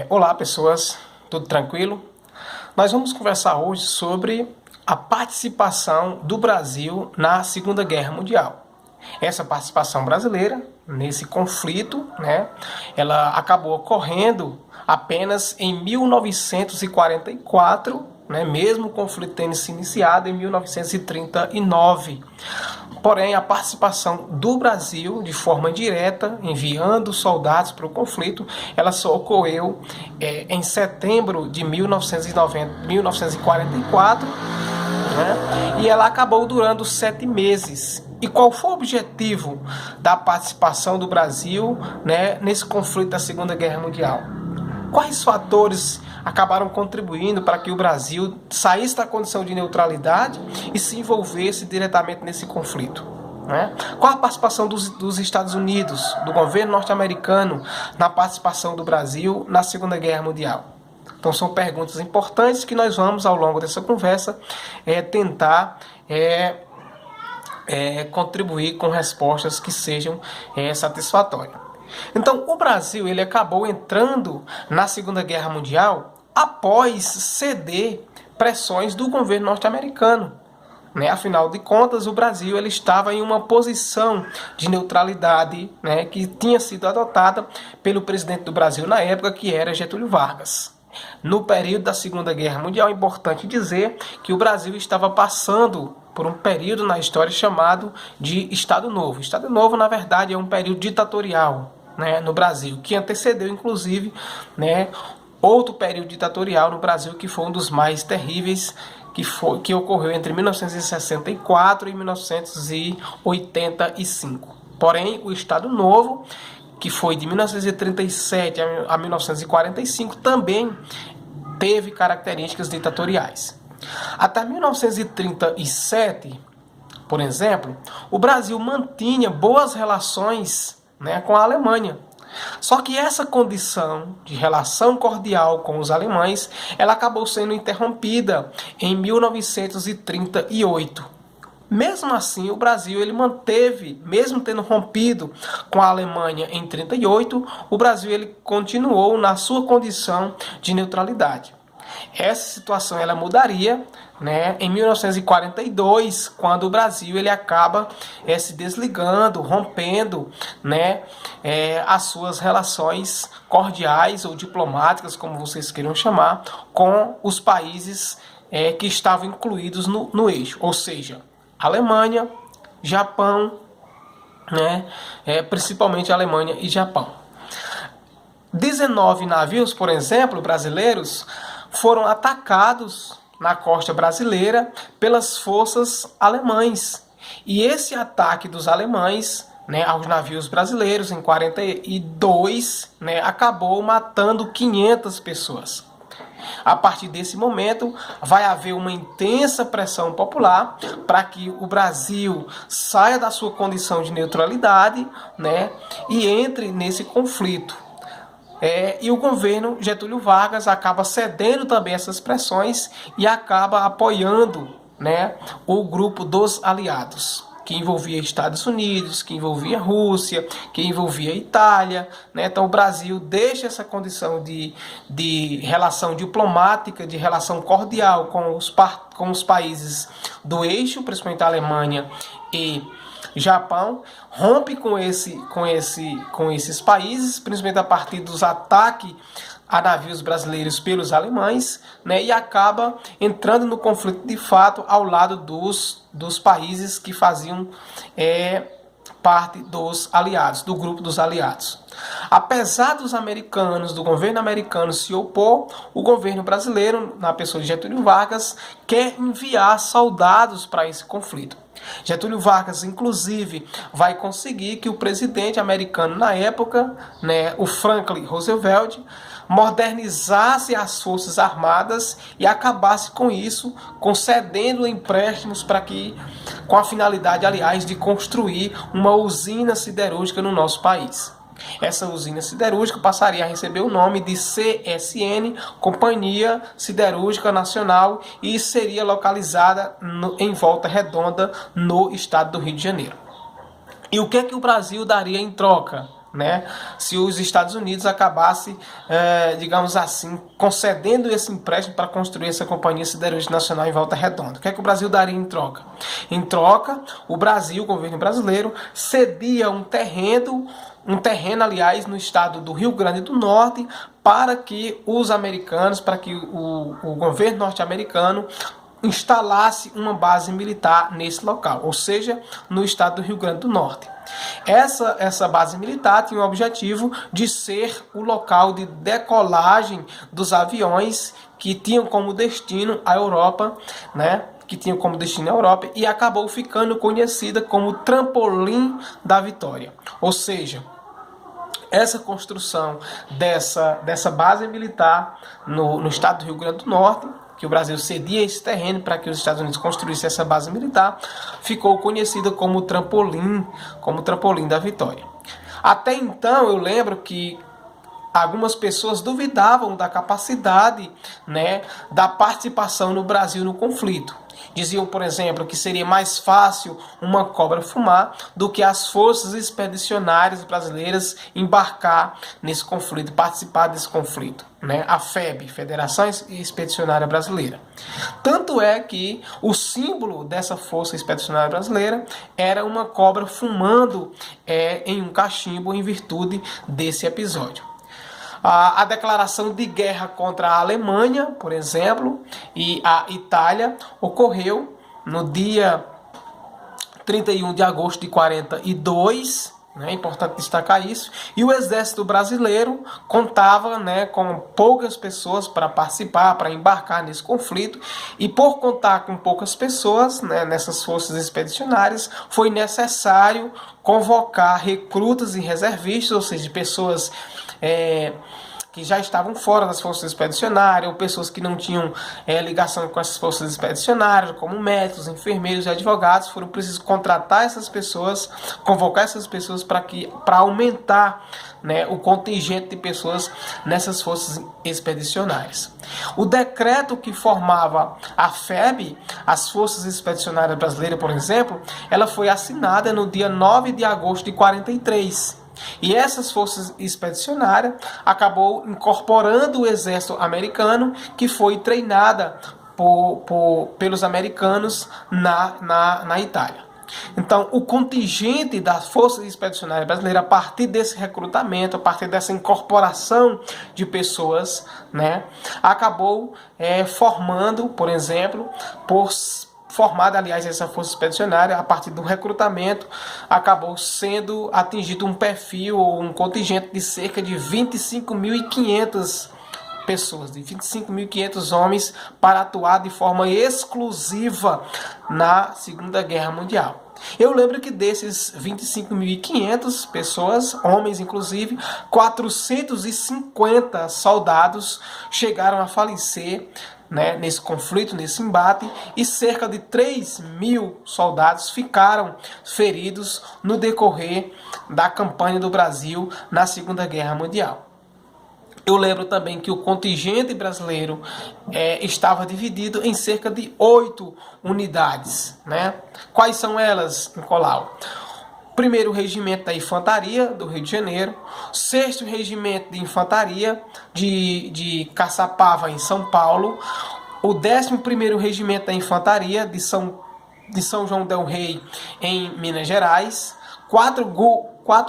Olá pessoas, tudo tranquilo? Nós vamos conversar hoje sobre a participação do Brasil na Segunda Guerra Mundial. Essa participação brasileira nesse conflito, ela acabou ocorrendo apenas em 1944, mesmo o conflito tendo se iniciado em 1939. Porém, a participação do Brasil, de forma direta, enviando soldados para o conflito, ela só ocorreu em setembro de 1944, e ela acabou durando 7 meses. E qual foi o objetivo da participação do Brasil, nesse conflito da Segunda Guerra Mundial? Quais fatores acabaram contribuindo para que o Brasil saísse da condição de neutralidade e se envolvesse diretamente nesse conflito? Qual a participação dos Estados Unidos, do governo norte-americano, na participação do Brasil na Segunda Guerra Mundial? Então são perguntas importantes que nós vamos, ao longo dessa conversa, tentar contribuir com respostas que sejam satisfatórias. Então, o Brasil ele acabou entrando na Segunda Guerra Mundial após ceder pressões do governo norte-americano. Afinal de contas, o Brasil ele estava em uma posição de neutralidade, que tinha sido adotada pelo presidente do Brasil na época, que era Getúlio Vargas. No período da Segunda Guerra Mundial, é importante dizer que o Brasil estava passando por um período na história chamado de Estado Novo. Estado Novo, na verdade, é um período ditatorial, no Brasil, que antecedeu, inclusive, outro período ditatorial no Brasil, que foi um dos mais terríveis, que ocorreu entre 1964 e 1985. Porém, o Estado Novo, que foi de 1937 a 1945, também teve características ditatoriais. Até 1937, por exemplo, o Brasil mantinha boas relações, com a Alemanha. Só que essa condição de relação cordial com os alemães, ela acabou sendo interrompida em 1938. Mesmo assim, o Brasil ele manteve, mesmo tendo rompido com a Alemanha em 1938, o Brasil ele continuou na sua condição de neutralidade. Essa situação ela mudaria, em 1942, quando o Brasil ele acaba se desligando, rompendo, as suas relações cordiais ou diplomáticas, como vocês queiram chamar, com os países que estavam incluídos no eixo, ou seja, Alemanha, Japão, principalmente Alemanha e Japão. 19 navios, por exemplo, brasileiros, foram atacados na costa brasileira pelas forças alemãs. E esse ataque dos alemães, aos navios brasileiros em 42, acabou matando 500 pessoas. A partir desse momento, vai haver uma intensa pressão popular para que o Brasil saia da sua condição de neutralidade, e entre nesse conflito. E o governo Getúlio Vargas acaba cedendo também essas pressões e acaba apoiando, o grupo dos aliados, que envolvia Estados Unidos, que envolvia Rússia, que envolvia Itália. Então o Brasil deixa essa condição de relação diplomática, de relação cordial com os países do eixo, principalmente a Alemanha e Japão, rompe com esses países, principalmente a partir dos ataques a navios brasileiros pelos alemães, e acaba entrando no conflito de fato ao lado dos países que faziam parte dos aliados, do grupo dos aliados. Apesar dos americanos, do governo americano se opor, o governo brasileiro, na pessoa de Getúlio Vargas, quer enviar soldados para esse conflito. Getúlio Vargas, inclusive, vai conseguir que o presidente americano na época, o Franklin Roosevelt, modernizasse as forças armadas e acabasse com isso, concedendo empréstimos com a finalidade, aliás, de construir uma usina siderúrgica no nosso país. Essa usina siderúrgica passaria a receber o nome de CSN, Companhia Siderúrgica Nacional, e seria localizada em Volta Redonda, no estado do Rio de Janeiro. E o que é que o Brasil daria em troca? né, se os Estados Unidos acabasse, digamos assim, concedendo esse empréstimo para construir essa Companhia Siderúrgica Nacional em Volta Redonda. O que é que o Brasil daria em troca? Em troca, o Brasil, o governo brasileiro, cedia um terreno, aliás, no estado do Rio Grande do Norte, para que os americanos, para que o governo norte-americano instalasse uma base militar nesse local, ou seja, no estado do Rio Grande do Norte. Essa base militar tinha o objetivo de ser o local de decolagem dos aviões que tinham como destino a Europa, né? E acabou ficando conhecida como Trampolim da Vitória. Ou seja, essa construção dessa base militar no estado do Rio Grande do Norte, que o Brasil cedia esse terreno para que os Estados Unidos construíssem essa base militar, ficou conhecida como Trampolim da Vitória. Até então, eu lembro que algumas pessoas duvidavam da capacidade, né, da participação no Brasil no conflito. Diziam, por exemplo, que seria mais fácil uma cobra fumar do que as forças expedicionárias brasileiras embarcar nesse conflito, participar desse conflito, né? A FEB, Federação Expedicionária Brasileira. Tanto é que o símbolo dessa Força Expedicionária Brasileira era uma cobra fumando em um cachimbo em virtude desse episódio. A declaração de guerra contra a Alemanha, por exemplo, e a Itália ocorreu no dia 31 de agosto de 42, é importante destacar isso, e o exército brasileiro contava, né, com poucas pessoas para participar, para embarcar nesse conflito, e por contar com poucas pessoas, né, nessas forças expedicionárias, foi necessário convocar recrutas e reservistas, ou seja, pessoas que já estavam fora das forças expedicionárias, ou pessoas que não tinham ligação com essas forças expedicionárias, como médicos, enfermeiros e advogados. Foram precisos contratar essas pessoas, convocar essas pessoas para aumentar, né, o contingente de pessoas nessas forças expedicionárias. O decreto que formava a FEB, as Forças Expedicionárias Brasileiras, por exemplo, ela foi assinada no dia 9 de agosto de 43. E essas forças expedicionárias acabou incorporando o exército americano, que foi treinada pelos americanos na Itália. Então, o contingente das Forças Expedicionárias Brasileiras, a partir desse recrutamento, a partir dessa incorporação de pessoas, né, acabou formando, por exemplo, formada, aliás, essa força expedicionária, a partir do recrutamento, acabou sendo atingido um perfil ou um contingente de cerca de 25.500 pessoas, de 25.500 homens, para atuar de forma exclusiva na Segunda Guerra Mundial. Eu lembro que desses 25.500 pessoas, homens inclusive, 450 soldados chegaram a falecer, né, nesse conflito, nesse embate, e cerca de 3.000 soldados ficaram feridos no decorrer da campanha do Brasil na Segunda Guerra Mundial. Eu lembro também que o contingente brasileiro estava dividido em cerca de 8 unidades, né? Quais são elas, Nicolau? Primeiro Regimento da Infantaria do Rio de Janeiro, 6º Regimento de Infantaria de Caçapava, em São Paulo, o 11º Regimento da Infantaria de São João del Rei, em Minas Gerais, 4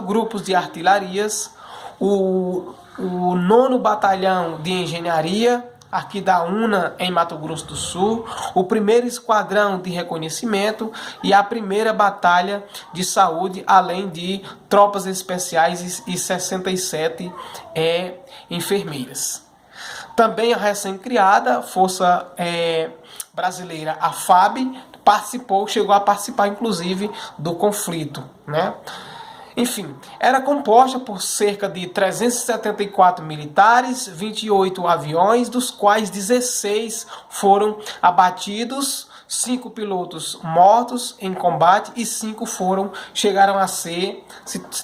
grupos de artilharias, o 9º Batalhão de Engenharia, aqui da UNA, em Mato Grosso do Sul, o 1º Esquadrão de Reconhecimento e a 1ª Batalha de Saúde, além de tropas especiais e 67 enfermeiras. Também a recém-criada Força Brasileira, a FAB, chegou a participar, inclusive, do conflito, né? Enfim, era composta por cerca de 374 militares, 28 aviões, dos quais 16 foram abatidos, 5 pilotos mortos em combate e 5 chegaram a se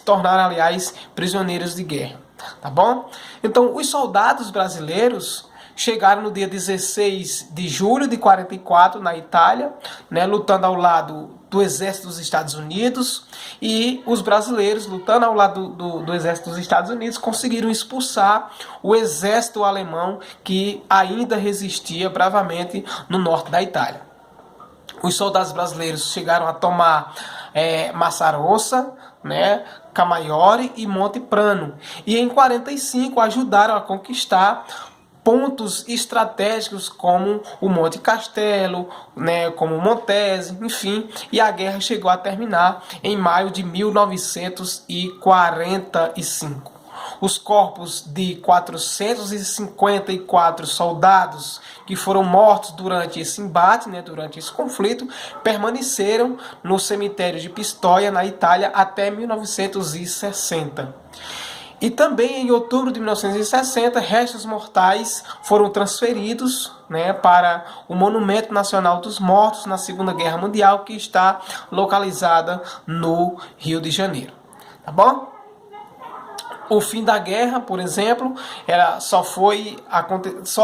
tornaram, aliás, prisioneiros de guerra. Tá bom? Então, os soldados brasileiros chegaram no dia 16 de julho de 44 na Itália, né, lutando ao lado do exército dos Estados Unidos, e os brasileiros, lutando ao lado do exército dos Estados Unidos, conseguiram expulsar o exército alemão que ainda resistia bravamente no norte da Itália. Os soldados brasileiros chegaram a tomar Massarossa, né, Camaiore e Monte Prano, e em 45 ajudaram a conquistar pontos estratégicos como o Monte Castelo, né, como Montese, enfim, e a guerra chegou a terminar em maio de 1945. Os corpos de 454 soldados que foram mortos durante esse embate, né, durante esse conflito, permaneceram no cemitério de Pistoia, na Itália, até 1960. E também em outubro de 1960, restos mortais foram transferidos, né, para o Monumento Nacional dos Mortos na Segunda Guerra Mundial, que está localizada no Rio de Janeiro. Tá bom? O fim da guerra, por exemplo, só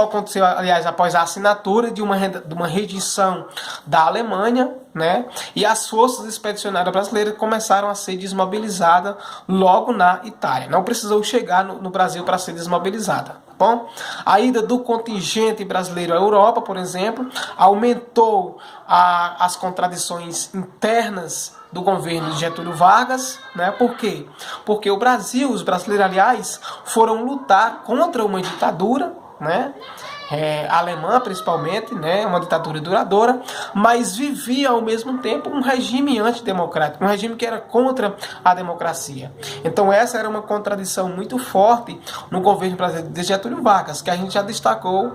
aconteceu, aliás, após a assinatura de uma rendição da Alemanha, né? E as forças expedicionárias brasileiras começaram a ser desmobilizadas logo na Itália. Não precisou chegar no Brasil para ser desmobilizada. Bom, a ida do contingente brasileiro à Europa, por exemplo, aumentou as contradições internas do governo de Getúlio Vargas, né? Por quê? Porque os brasileiros, aliás, foram lutar contra uma ditadura, né? Alemã principalmente, né? Uma ditadura duradoura, mas vivia ao mesmo tempo um regime antidemocrático, um regime que era contra a democracia. Então essa era uma contradição muito forte no governo brasileiro de Getúlio Vargas, que a gente já destacou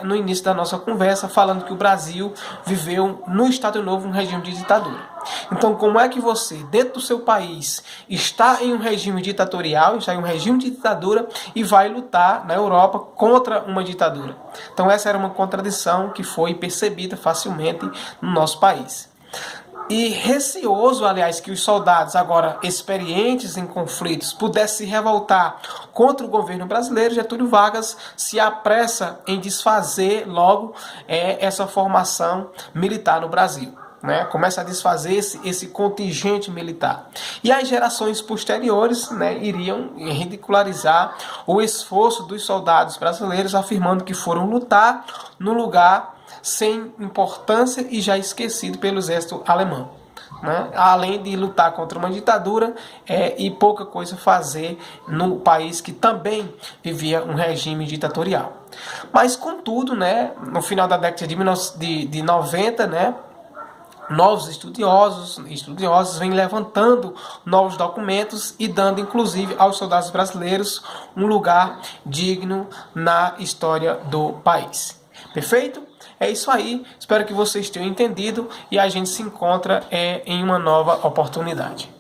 no início da nossa conversa, falando que o Brasil viveu no Estado Novo um regime de ditadura. Então, como é que você, dentro do seu país, está em um regime ditatorial, está em um regime de ditadura e vai lutar na Europa contra uma ditadura? Então, essa era uma contradição que foi percebida facilmente no nosso país. E receoso, aliás, que os soldados agora experientes em conflitos pudessem se revoltar contra o governo brasileiro, Getúlio Vargas se apressa em desfazer logo essa formação militar no Brasil. Né, começa a desfazer esse contingente militar. E as gerações posteriores, né, iriam ridicularizar o esforço dos soldados brasileiros, afirmando que foram lutar no lugar sem importância e já esquecido pelo exército alemão. Né? Além de lutar contra uma ditadura e pouca coisa fazer no país que também vivia um regime ditatorial. Mas, contudo, né, no final da década de 90, né, novos estudiosos vêm levantando novos documentos e dando, inclusive, aos soldados brasileiros um lugar digno na história do país. Perfeito? É isso aí. Espero que vocês tenham entendido e a gente se encontra em uma nova oportunidade.